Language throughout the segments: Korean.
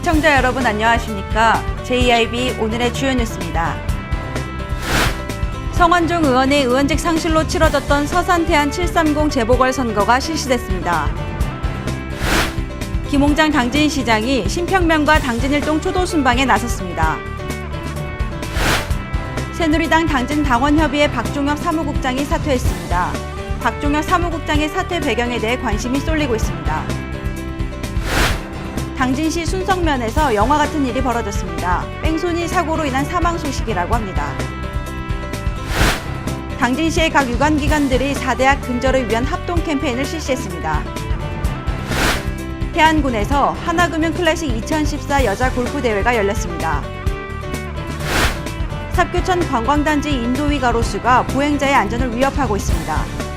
시청자 여러분 안녕하십니까? JIB 오늘의 주요 뉴스입니다. 성완종 의원의 의원직 상실로 치러졌던 서산태안 730 재보궐선거가 실시됐습니다. 김홍장 당진시장이 신평면과 당진일동 초도순방에 나섰습니다. 새누리당 당진 당원협의회 박종혁 사무국장이 사퇴했습니다. 박종혁 사무국장의 사퇴 배경에 대해 관심이 쏠리고 있습니다. 당진시 순성면에서 영화 같은 일이 벌어졌습니다. 뺑소니 사고로 인한 사망 소식이라고 합니다. 당진시의 각 유관기관들이 4대학 근절을 위한 합동 캠페인을 실시했습니다. 태안군에서 하나금융 클래식 2014 여자 골프 대회가 열렸습니다. 삽교천 관광단지 인도위 가로수가 보행자의 안전을 위협하고 있습니다.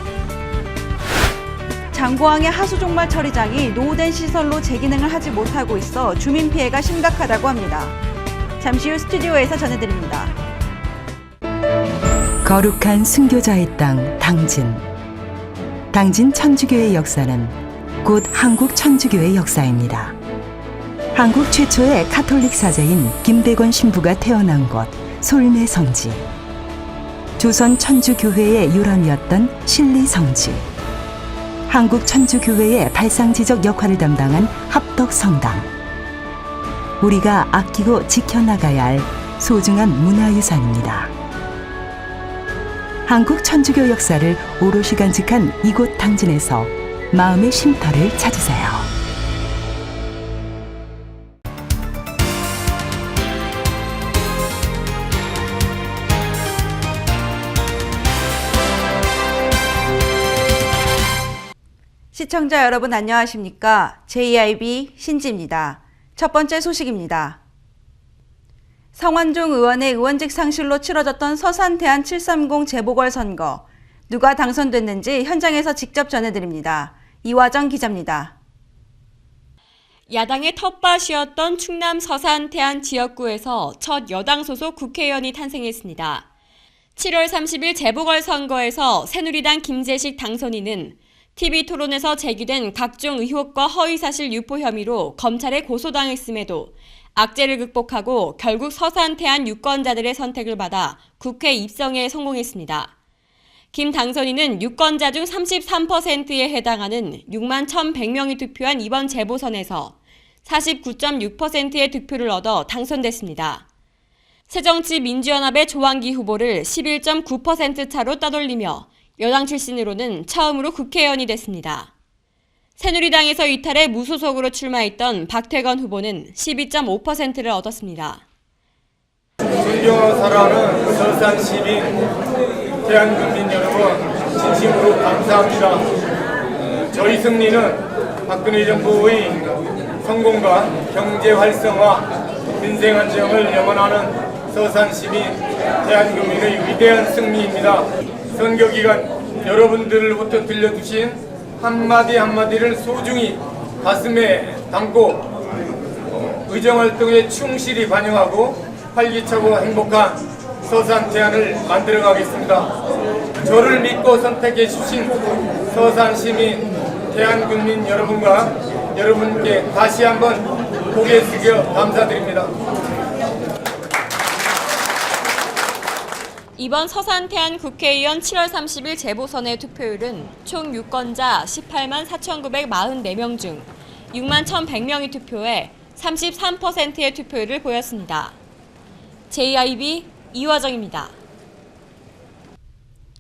장고항의 하수종말 처리장이 노후된 시설로 재기능을 하지 못하고 있어 주민 피해가 심각하다고 합니다. 잠시 후 스튜디오에서 전해드립니다. 거룩한 순교자의 땅 당진. 당진 천주교의 역사는 곧 한국 천주교의 역사입니다. 한국 최초의 카톨릭 사제인 김대건 신부가 태어난 곳 솔매 성지. 조선 천주교회의 유람이었던 신리 성지. 한국 천주교회의 발상지적 역할을 담당한 합덕 성당. 우리가 아끼고 지켜나가야 할 소중한 문화유산입니다. 한국 천주교 역사를 오롯이 간직한 이곳 당진에서 마음의 쉼터를 찾으세요. 시청자 여러분 안녕하십니까? JIB 신지입니다. 첫 번째 소식입니다. 성완종 의원의 의원직 상실로 치러졌던 서산태안 730 재보궐선거. 누가 당선됐는지 현장에서 직접 전해드립니다. 이화정 기자입니다. 야당의 텃밭이었던 충남 서산태안 지역구에서 첫 여당 소속 국회의원이 탄생했습니다. 7월 30일 재보궐선거에서 새누리당 김재식 당선인은 TV토론에서 제기된 각종 의혹과 허위사실 유포 혐의로 검찰에 고소당했음에도 악재를 극복하고 결국 서산태안 유권자들의 선택을 받아 국회 입성에 성공했습니다. 김 당선인은 유권자 중 33%에 해당하는 6만 1,100명이 투표한 이번 재보선에서 49.6%의 득표를 얻어 당선됐습니다. 새정치민주연합의 조항기 후보를 11.9% 차로 따돌리며 여당 출신으로는 처음으로 국회의원이 됐습니다. 새누리당에서 이탈해 무소속으로 출마했던 박태건 후보는 12.5%를 얻었습니다. 존경하고 사랑하는 서산 시민, 대한국민 여러분, 진심으로 감사합니다. 저희 승리는 박근혜 정부의 성공과 경제 활성화, 민생 안정을 염원하는 서산 시민, 대한국민의 위대한 승리입니다. 선거 기간 여러분들로부터 들려주신 한마디 한마디를 소중히 가슴에 담고 의정활동에 충실히 반영하고 활기차고 행복한 서산태안을 만들어가겠습니다. 저를 믿고 선택해 주신 서산 시민, 대한국민 여러분과 여러분께 다시 한번 고개 숙여 감사드립니다. 이번 서산태안 국회의원 7월 30일 재보선의 투표율은 총 유권자 18만 4,944명 중 6만 1,100명이 투표해 33%의 투표율을 보였습니다. JIB 이화정입니다.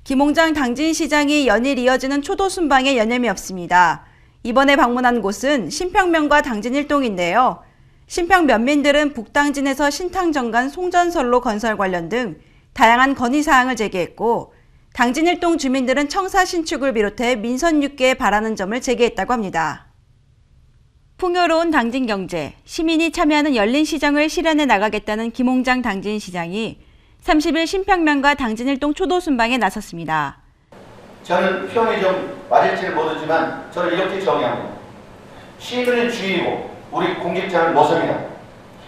김홍장 당진시장이 연일 이어지는 초도순방에 여념이 없습니다. 이번에 방문한 곳은 신평면과 당진일동인데요. 신평 면민들은 북당진에서 신탕정간 송전선로 건설 관련 등 다양한 건의사항을 제기했고 당진일동 주민들은 청사 신축을 비롯해 민선 6개에 바라는 점을 제기했다고 합니다. 풍요로운 당진경제, 시민이 참여하는 열린 시장을 실현해 나가겠다는 김홍장 당진시장이 30일 신평면과 당진일동 초도순방에 나섰습니다. 저는 표현이 좀 맞을지는 모르지만 저는 이렇게 정의합니다. 시민은 주인이고 우리 공직자는 머슴이다.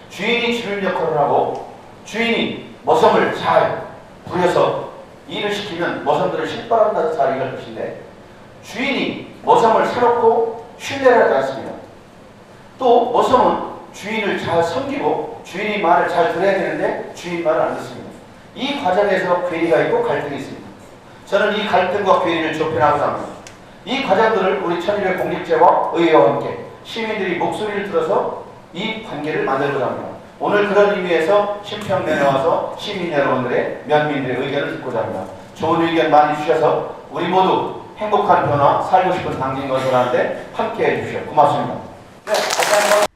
주인이 주인 역할을 하고 주인이 머슴을 잘 부려서 일을 시키면 머슴들을 신바람나서 잘 일할 것인데 주인이 머슴을 사놓고 신뢰를 하지 않습니다. 또 머슴은 주인을 잘 섬기고 주인의 말을 잘 들어야 되는데 주인 말을 안 듣습니다. 이 과정에서 괴리가 있고 갈등이 있습니다. 저는 이 갈등과 괴리를 좁혀나가고자 합니다. 이 과정들을 우리 천일의 공직자와 의회와 함께 시민들이 목소리를 들어서 이 관계를 만들고자 합니다. 오늘 그런 의미에서 심평면에 와서 시민 여러분들의 면민들의 의견을 듣고자 합니다. 좋은 의견 많이 주셔서 우리 모두 행복한 변화, 살고 싶은 당진 건설하는데 함께해 주십시오. 고맙습니다. 네, 감사합니다.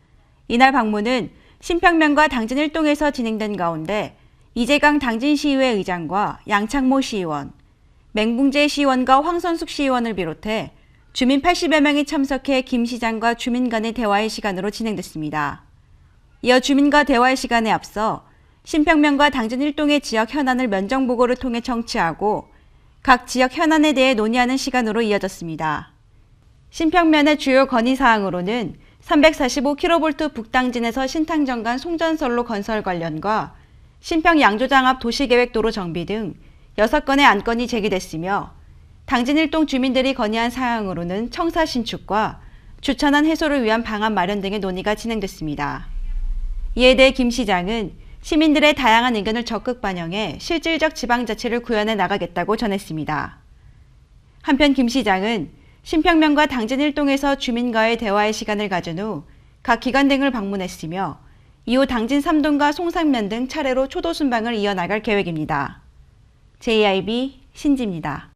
이날 방문은 신평면과 당진 일동에서 진행된 가운데 이재강 당진시의회 의장과 양창모 시의원, 맹붕재 시의원과 황선숙 시의원을 비롯해 주민 80여 명이 참석해 김 시장과 주민 간의 대화의 시간으로 진행됐습니다. 이어 주민과 대화의 시간에 앞서 신평면과 당진 일동의 지역 현안을 면정보고를 통해 청취하고 각 지역 현안에 대해 논의하는 시간으로 이어졌습니다. 신평면의 주요 건의사항으로는 345kV 북당진에서 신탕정간 송전선로 건설 관련과 신평 양조장 앞 도시계획도로 정비 등 6건의 안건이 제기됐으며 당진 일동 주민들이 건의한 사항으로는 청사 신축과 주차난 해소를 위한 방안 마련 등의 논의가 진행됐습니다. 이에 대해 김 시장은 시민들의 다양한 의견을 적극 반영해 실질적 지방자치를 구현해 나가겠다고 전했습니다. 한편 김 시장은 신평면과 당진 일동에서 주민과의 대화의 시간을 가진 후 각 기관 등을 방문했으며 이후 당진 3동과 송산면 등 차례로 초도 순방을 이어나갈 계획입니다. JIB 신지입니다.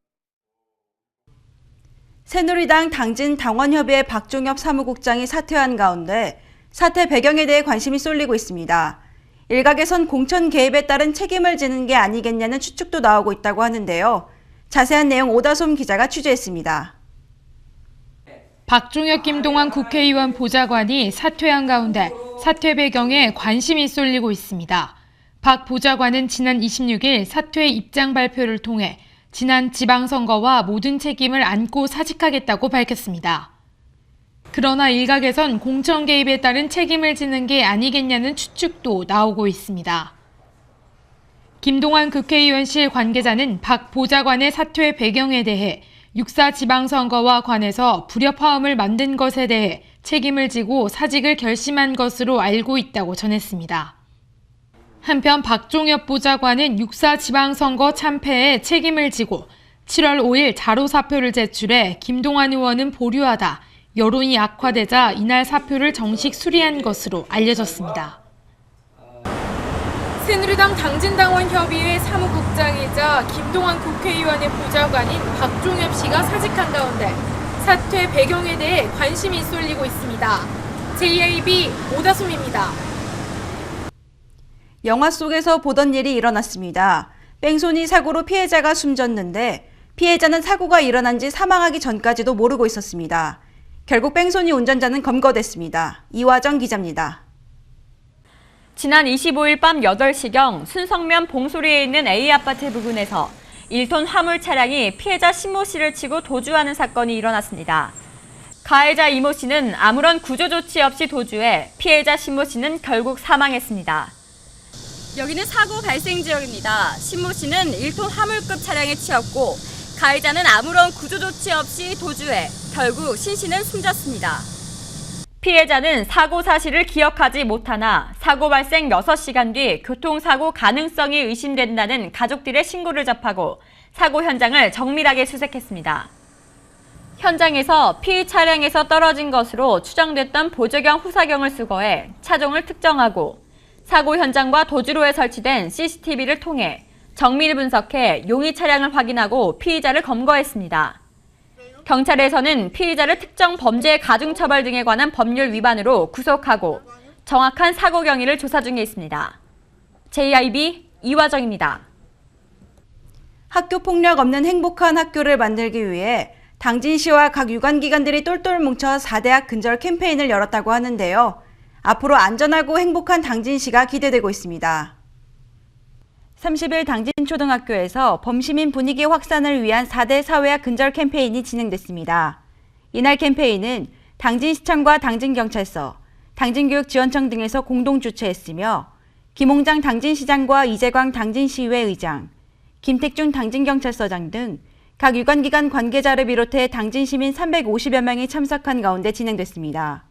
새누리당 당진 당원협의회 박종엽 사무국장이 사퇴한 가운데 사퇴 배경에 대해 관심이 쏠리고 있습니다. 일각에선 공천 개입에 따른 책임을 지는 게 아니겠냐는 추측도 나오고 있다고 하는데요. 자세한 내용 오다솜 기자가 취재했습니다. 박종엽 김동완 국회의원 보좌관이 사퇴한 가운데 사퇴 배경에 관심이 쏠리고 있습니다. 박 보좌관은 지난 26일 사퇴 입장 발표를 통해 지난 지방선거와 모든 책임을 안고 사직하겠다고 밝혔습니다. 그러나 일각에선 공천 개입에 따른 책임을 지는 게 아니겠냐는 추측도 나오고 있습니다. 김동완 국회의원실 관계자는 박 보좌관의 사퇴 배경에 대해 6.4 지방선거와 관해서 불협화음을 만든 것에 대해 책임을 지고 사직을 결심한 것으로 알고 있다고 전했습니다. 한편 박종엽 보좌관은 6.4 지방선거 참패에 책임을 지고 7월 5일 자로 사표를 제출해 김동완 의원은 보류하다 여론이 악화되자 이날 사표를 정식 수리한 것으로 알려졌습니다. 새누리당 당진당원협의회 사무국장이자 김동완 국회의원의 보좌관인 박종엽 씨가 사직한 가운데 사퇴 배경에 대해 관심이 쏠리고 있습니다. JIB 오다솜입니다. 영화 속에서 보던 일이 일어났습니다. 뺑소니 사고로 피해자가 숨졌는데 피해자는 사고가 일어난 지 사망하기 전까지도 모르고 있었습니다. 결국 뺑소니 운전자는 검거됐습니다. 이화정 기자입니다. 지난 25일 밤 8시경 순성면 봉소리에 있는 A아파트 부근에서 1톤 화물 차량이 피해자 신모 씨를 치고 도주하는 사건이 일어났습니다. 가해자 이모 씨는 아무런 구조 조치 없이 도주해 피해자 신모 씨는 결국 사망했습니다. 여기는 사고 발생 지역입니다. 신모 씨는 1톤 화물급 차량에 치였고 가해자는 아무런 구조 조치 없이 도주해 결국 신 씨는 숨졌습니다. 피해자는 사고 사실을 기억하지 못하나 사고 발생 6시간 뒤 교통사고 가능성이 의심된다는 가족들의 신고를 접하고 사고 현장을 정밀하게 수색했습니다. 현장에서 피의 차량에서 떨어진 것으로 추정됐던 보조경 후사경을 수거해 차종을 특정하고 사고 현장과 도주로에 설치된 CCTV를 통해 정밀 분석해 용의 차량을 확인하고 피의자를 검거했습니다. 경찰에서는 피의자를 특정 범죄 가중처벌 등에 관한 법률 위반으로 구속하고 정확한 사고 경위를 조사 중에 있습니다. JIB 이화정입니다. 학교 폭력 없는 행복한 학교를 만들기 위해 당진시와 각 유관기관들이 똘똘 뭉쳐 4대학 근절 캠페인을 열었다고 하는데요. 앞으로 안전하고 행복한 당진시가 기대되고 있습니다. 30일 당진초등학교에서 범시민 분위기 확산을 위한 4대 사회학 근절 캠페인이 진행됐습니다. 이날 캠페인은 당진시청과 당진경찰서, 당진교육지원청 등에서 공동 주최했으며 김홍장 당진시장과 이재광 당진시의회 의장, 김택중 당진경찰서장 등 각 유관기관 관계자를 비롯해 당진시민 350여 명이 참석한 가운데 진행됐습니다.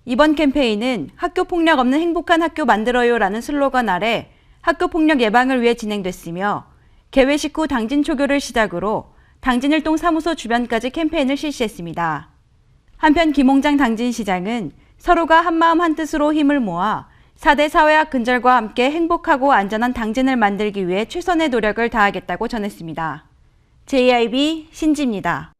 이번 캠페인은 학교 폭력 없는 행복한 학교 만들어요라는 슬로건 아래 학교 폭력 예방을 위해 진행됐으며 개회식 후 당진 초교를 시작으로 당진일동 사무소 주변까지 캠페인을 실시했습니다. 한편 김홍장 당진시장은 서로가 한마음 한뜻으로 힘을 모아 4대 사회학 근절과 함께 행복하고 안전한 당진을 만들기 위해 최선의 노력을 다하겠다고 전했습니다. JIB 신지입니다.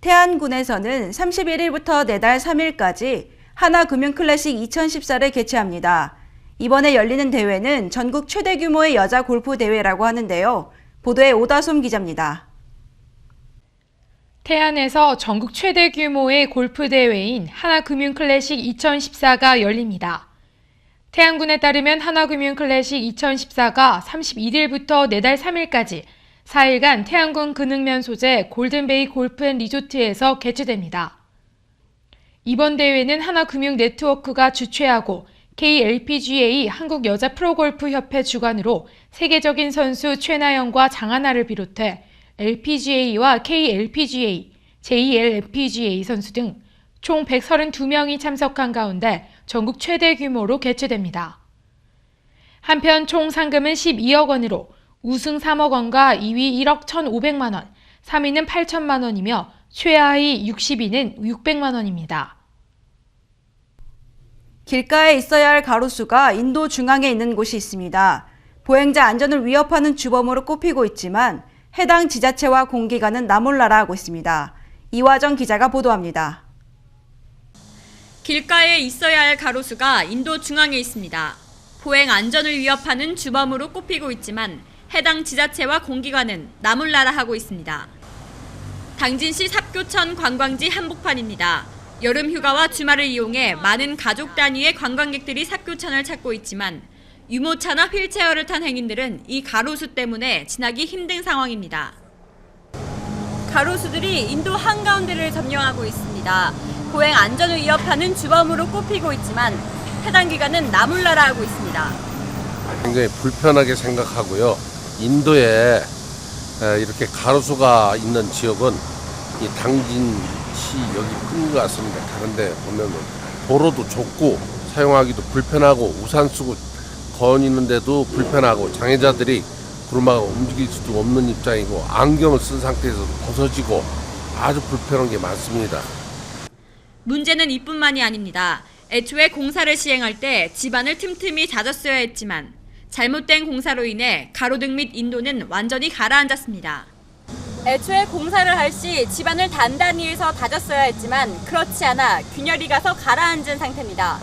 태안군에서는 31일부터 내달 3일까지 하나금융클래식 2014를 개최합니다. 이번에 열리는 대회는 전국 최대 규모의 여자 골프 대회라고 하는데요. 보도에 오다솜 기자입니다. 태안에서 전국 최대 규모의 골프 대회인 하나금융클래식 2014가 열립니다. 태안군에 따르면 하나금융클래식 2014가 31일부터 내달 3일까지 4일간 태안군 근흥면 소재 골든베이 골프앤리조트에서 개최됩니다. 이번 대회는 하나금융네트워크가 주최하고 KLPGA 한국여자프로골프협회 주관으로 세계적인 선수 최나영과 장하나를 비롯해 LPGA와 KLPGA, JLPGA 선수 등 총 132명이 참석한 가운데 전국 최대 규모로 개최됩니다. 한편 총 상금은 12억 원으로 우승 3억 원과 2위 1억 1,500만 원, 3위는 8천만 원이며 최하위 60위는 600만 원입니다. 길가에 있어야 할 가로수가 인도 중앙에 있는 곳이 있습니다. 보행자 안전을 위협하는 주범으로 꼽히고 있지만 해당 지자체와 공기관은 나몰라라 하고 있습니다. 이화정 기자가 보도합니다. 길가에 있어야 할 가로수가 인도 중앙에 있습니다. 보행 안전을 위협하는 주범으로 꼽히고 있지만 해당 지자체와 공기관은 나몰라라 하고 있습니다. 당진시 삽교천 관광지 한복판입니다. 여름 휴가와 주말을 이용해 많은 가족 단위의 관광객들이 삽교천을 찾고 있지만 유모차나 휠체어를 탄 행인들은 이 가로수 때문에 지나기 힘든 상황입니다. 가로수들이 인도 한가운데를 점령하고 있습니다. 보행 안전을 위협하는 주범으로 꼽히고 있지만 해당 기관은 나몰라라 하고 있습니다. 굉장히 불편하게 생각하고요. 인도에 이렇게 가로수가 있는 지역은 이 당진시 여기 끝인 것 같습니다. 다른데 보면 도로도 좁고 사용하기도 불편하고 우산 쓰고 거니는데도 불편하고 장애자들이 구르마가 움직일 수도 없는 입장이고 안경을 쓴 상태에서 벗어지고 아주 불편한 게 많습니다. 문제는 이뿐만이 아닙니다. 애초에 공사를 시행할 때 집안을 틈틈이 다졌어야 했지만 잘못된 공사로 인해 가로등 및 인도는 완전히 가라앉았습니다. 애초에 공사를 할 시 집안을 단단히 해서 다졌어야 했지만 그렇지 않아 균열이 가서 가라앉은 상태입니다.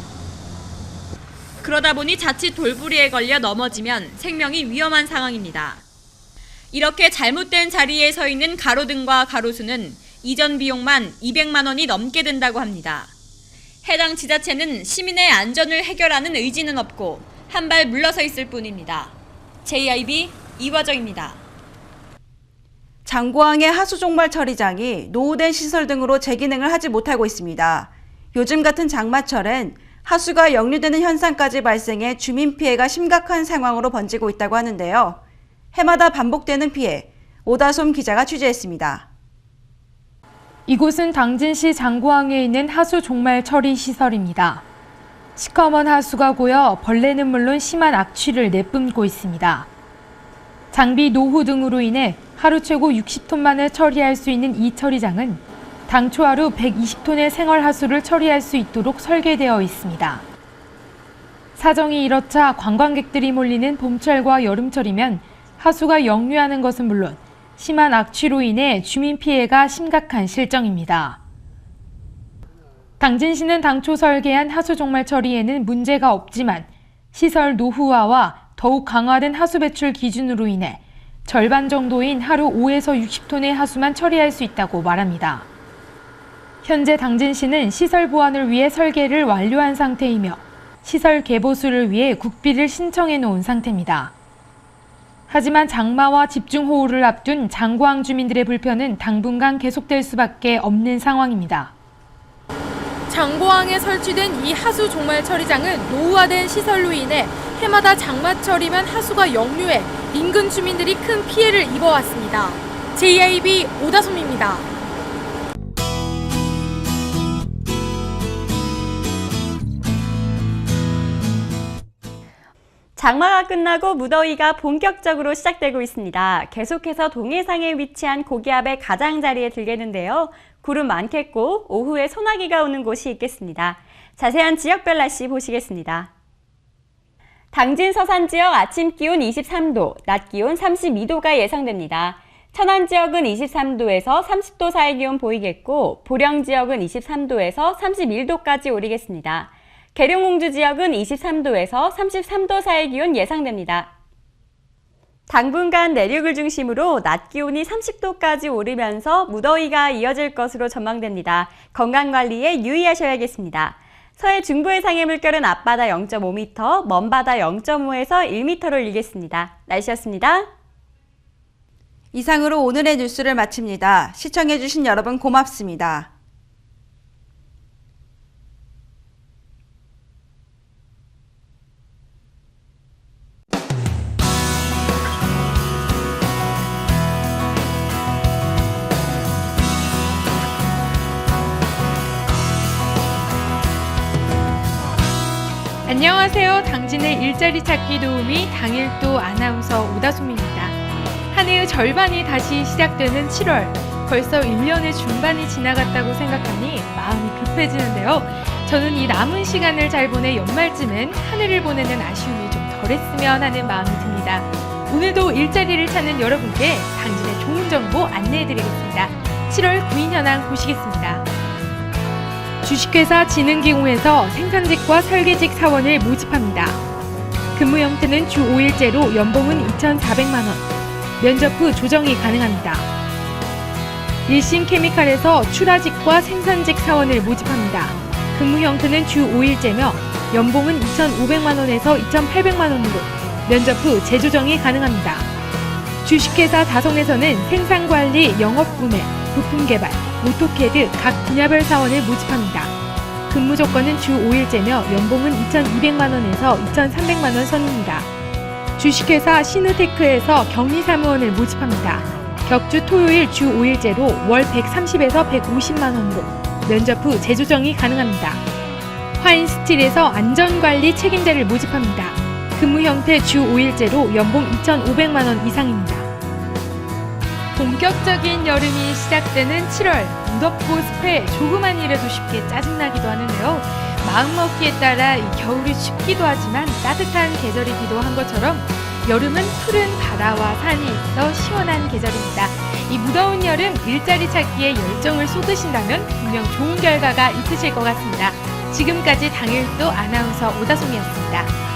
그러다 보니 자칫 돌부리에 걸려 넘어지면 생명이 위험한 상황입니다. 이렇게 잘못된 자리에 서 있는 가로등과 가로수는 이전 비용만 200만 원이 넘게 든다고 합니다. 해당 지자체는 시민의 안전을 해결하는 의지는 없고 한 발 물러서 있을 뿐입니다. JIB 이화정입니다. 장고항의 하수종말 처리장이 노후된 시설 등으로 재기능을 하지 못하고 있습니다. 요즘 같은 장마철엔 하수가 역류되는 현상까지 발생해 주민 피해가 심각한 상황으로 번지고 있다고 하는데요. 해마다 반복되는 피해, 오다솜 기자가 취재했습니다. 이곳은 당진시 장고항에 있는 하수 종말 처리 시설입니다. 시커먼 하수가 고여 벌레는 물론 심한 악취를 내뿜고 있습니다. 장비 노후 등으로 인해 하루 최고 60톤만을 처리할 수 있는 이 처리장은 당초 하루 120톤의 생활하수를 처리할 수 있도록 설계되어 있습니다. 사정이 이렇자 관광객들이 몰리는 봄철과 여름철이면 하수가 역류하는 것은 물론 심한 악취로 인해 주민 피해가 심각한 실정입니다. 당진시는 당초 설계한 하수 종말 처리에는 문제가 없지만 시설 노후화와 더욱 강화된 하수 배출 기준으로 인해 절반 정도인 하루 5에서 60톤의 하수만 처리할 수 있다고 말합니다. 현재 당진시는 시설 보완을 위해 설계를 완료한 상태이며 시설 개보수를 위해 국비를 신청해 놓은 상태입니다. 하지만 장마와 집중호우를 앞둔 장고항 주민들의 불편은 당분간 계속될 수밖에 없는 상황입니다. 장고항에 설치된 이 하수 종말 처리장은 노후화된 시설로 인해 해마다 장마철이면 하수가 역류해 인근 주민들이 큰 피해를 입어왔습니다. JIB 오다솜입니다. 장마가 끝나고 무더위가 본격적으로 시작되고 있습니다. 계속해서 동해상에 위치한 고기압의 가장자리에 들겠는데요. 구름 많겠고 오후에 소나기가 오는 곳이 있겠습니다. 자세한 지역별 날씨 보시겠습니다. 당진 서산 지역 아침 기온 23도, 낮 기온 32도가 예상됩니다. 천안 지역은 23도에서 30도 사이 기온 보이겠고 보령 지역은 23도에서 31도까지 오르겠습니다. 계룡공주 지역은 23도에서 33도 사이 기온 예상됩니다. 당분간 내륙을 중심으로 낮 기온이 30도까지 오르면서 무더위가 이어질 것으로 전망됩니다. 건강관리에 유의하셔야겠습니다. 서해 중부 해상의 물결은 앞바다 0.5m, 먼바다 0.5에서 1m로 일겠습니다. 날씨였습니다. 이상으로 오늘의 뉴스를 마칩니다. 시청해주신 여러분 고맙습니다. 안녕하세요. 당진의 일자리 찾기 도우미 당일도 아나운서 오다솜입니다. 한 해의 절반이 다시 시작되는 7월. 벌써 1년의 중반이 지나갔다고 생각하니 마음이 급해지는데요. 저는 이 남은 시간을 잘 보내 연말쯤엔 하늘을 보내는 아쉬움이 좀 덜했으면 하는 마음이 듭니다. 오늘도 일자리를 찾는 여러분께 당진의 좋은 정보 안내해드리겠습니다. 7월 구인 현황 보시겠습니다. 주식회사 진흥기공에서 생산직과 설계직 사원을 모집합니다. 근무 형태는 주 5일제로 연봉은 2,400만 원, 면접 후 조정이 가능합니다. 일신케미칼에서 출하직과 생산직 사원을 모집합니다. 근무 형태는 주 5일제며 연봉은 2,500만 원에서 2,800만 원으로 면접 후 재조정이 가능합니다. 주식회사 다성에서는 생산관리, 영업구매, 부품개발, 오토캐드 각 분야별 사원을 모집합니다. 근무 조건은 주 5일제며 연봉은 2,200만 원에서 2,300만 원 선입니다. 주식회사 시누테크에서 경리사무원을 모집합니다. 격주 토요일 주 5일제로 월 130에서 150만 원으로 면접 후 재조정이 가능합니다. 화인스틸에서 안전관리 책임자를 모집합니다. 근무 형태 주 5일제로 연봉 2,500만 원 이상입니다. 본격적인 여름이 시작되는 7월, 무덥고 습해 조그만 일에도 쉽게 짜증나기도 하는데요. 마음먹기에 따라 이 겨울이 춥기도 하지만 따뜻한 계절이기도 한 것처럼 여름은 푸른 바다와 산이 있어 시원한 계절입니다. 이 무더운 여름 일자리 찾기에 열정을 쏟으신다면 분명 좋은 결과가 있으실 것 같습니다. 지금까지 당일도 아나운서 오다솜이었습니다.